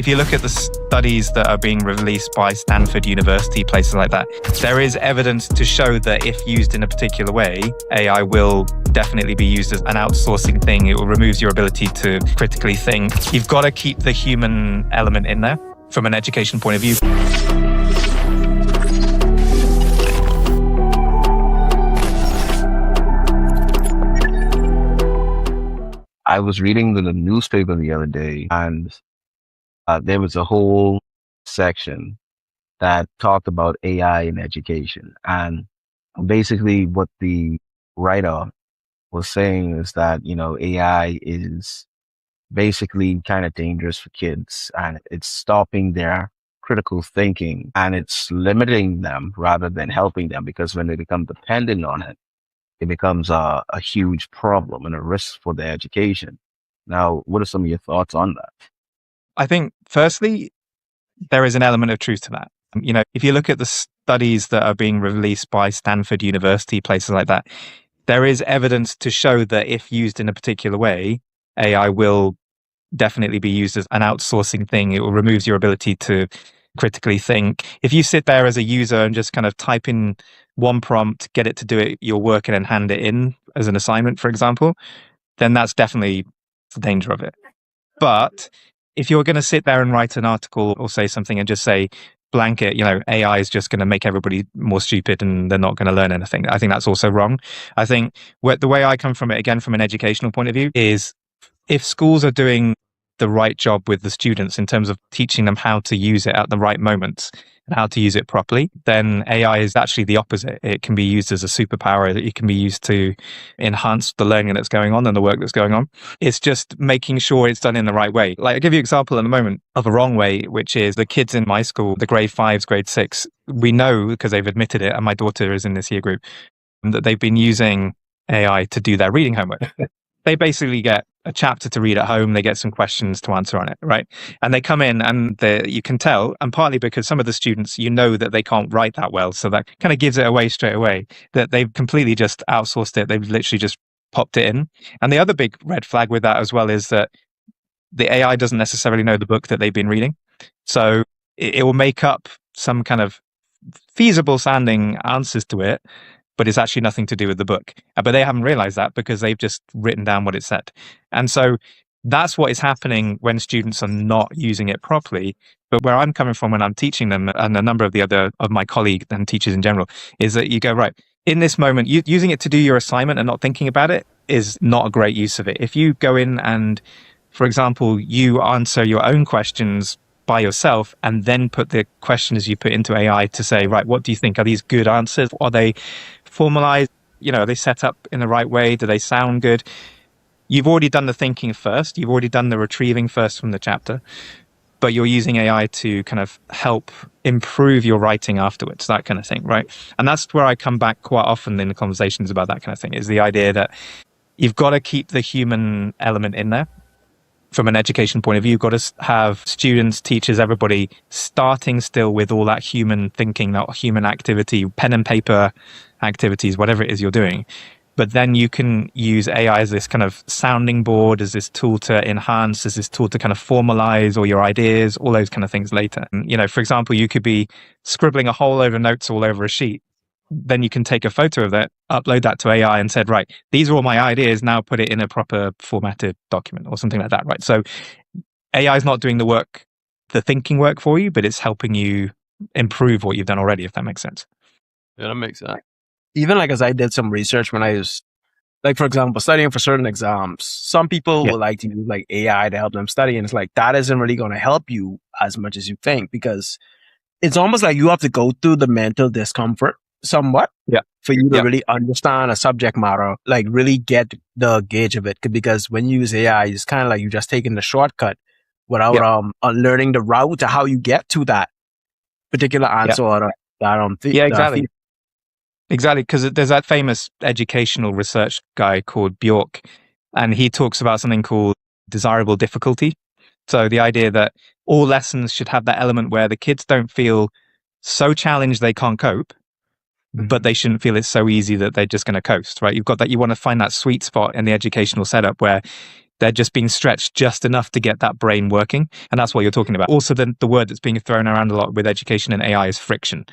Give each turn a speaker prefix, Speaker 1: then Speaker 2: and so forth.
Speaker 1: If you look at the studies that are being released by Stanford University, places like that, there is evidence to show that if used in a particular way, AI will definitely be used as an outsourcing thing. It will remove your ability to critically think. You've got to keep the human element in there from an education point of view.
Speaker 2: I was reading the newspaper the other day, and there was a whole section that talked about AI in education. And basically what the writer was saying is that, AI is basically kind of dangerous for kids, and it's stopping their critical thinking, and it's limiting them rather than helping them, because when they become dependent on it, it becomes a huge problem and a risk for their education. Now, what are some of your thoughts on that?
Speaker 1: I think, firstly, there is an element of truth to that. If you look at the studies that are being released by Stanford University, places like that, there is evidence to show that if used in a particular way, AI will definitely be used as an outsourcing thing. It will remove your ability to critically think. If you sit there as a user and just kind of type in one prompt, get it to do your work and then hand it in as an assignment, for example, then that's definitely the danger of it. But if you're going to sit there and write an article or say something and just say blanket, AI is just going to make everybody more stupid and they're not going to learn anything, I think that's also wrong. I think the way I come from it, again, from an educational point of view, is if schools are doing the right job with the students in terms of teaching them how to use it at the right moments and how to use it properly, then AI is actually the opposite. It can be used as a superpower. It can be used to enhance the learning that's going on and the work that's going on. It's just making sure it's done in the right way. Like, I'll give you an example in a moment of a wrong way, which is the kids in my school, the grade 5s, grade 6, we know, because they've admitted it, and my daughter is in this year group, that they've been using AI to do their reading homework. They basically get a chapter to read at home. They get some questions to answer on it, right? And they come in and you can tell, and partly because some of the students, that they can't write that well. So that kind of gives it away straight away, that they've completely just outsourced it. They've literally just popped it in. And the other big red flag with that as well is that the AI doesn't necessarily know the book that they've been reading. So it will make up some kind of feasible sounding answers to it, but it's actually nothing to do with the book. But they haven't realized that because they've just written down what it said. And so that's what is happening when students are not using it properly. But where I'm coming from when I'm teaching them, and a number of the other of my colleagues and teachers in general, is that you go, right, in this moment, using it to do your assignment and not thinking about it is not a great use of it. If you go in and, for example, you answer your own questions by yourself and then put the questions you put into AI to say, right, what do you think? Are these good answers? Are they formalized? Are they set up in the right way? Do they sound good? You've already done the thinking first. You've already done the retrieving first from the chapter, but you're using AI to kind of help improve your writing afterwards, that kind of thing, right? And that's where I come back quite often in the conversations about that kind of thing, is the idea that you've got to keep the human element in there. From an education point of view, you've got to have students, teachers, everybody starting still with all that human thinking, that human activity, pen and paper activities, whatever it is you're doing. But then you can use AI as this kind of sounding board, as this tool to enhance, as this tool to kind of formalize all your ideas, all those kind of things later. For example, you could be scribbling a whole load of notes all over a sheet. Then you can take a photo of that, upload that to AI and said, right, these are all my ideas, now put it in a proper formatted document or something like that, right? So AI is not doing the thinking work for you, but it's helping you improve what you've done already, if that makes sense.
Speaker 3: Yeah, that makes sense. Even as I did some research when I was, for example, studying for certain exams, some people would like to use AI to help them study. And it's that isn't really going to help you as much as you think, because it's almost like you have to go through the mental discomfort somewhat for you to really understand a subject matter, really get the gauge of it. Because when you use AI, it's kind of like you're just taking the shortcut without learning the route to how you get to that particular answer or that
Speaker 1: Exactly, because there's that famous educational research guy called Bjork, and he talks about something called desirable difficulty. So the idea that all lessons should have that element where the kids don't feel so challenged they can't cope, but they shouldn't feel it's so easy that they're just going to coast, right? You've got that, you want to find that sweet spot in the educational setup where They're just being stretched just enough to get that brain working. And that's what you're talking about. Also, the word that's being thrown around a lot with education and AI is friction.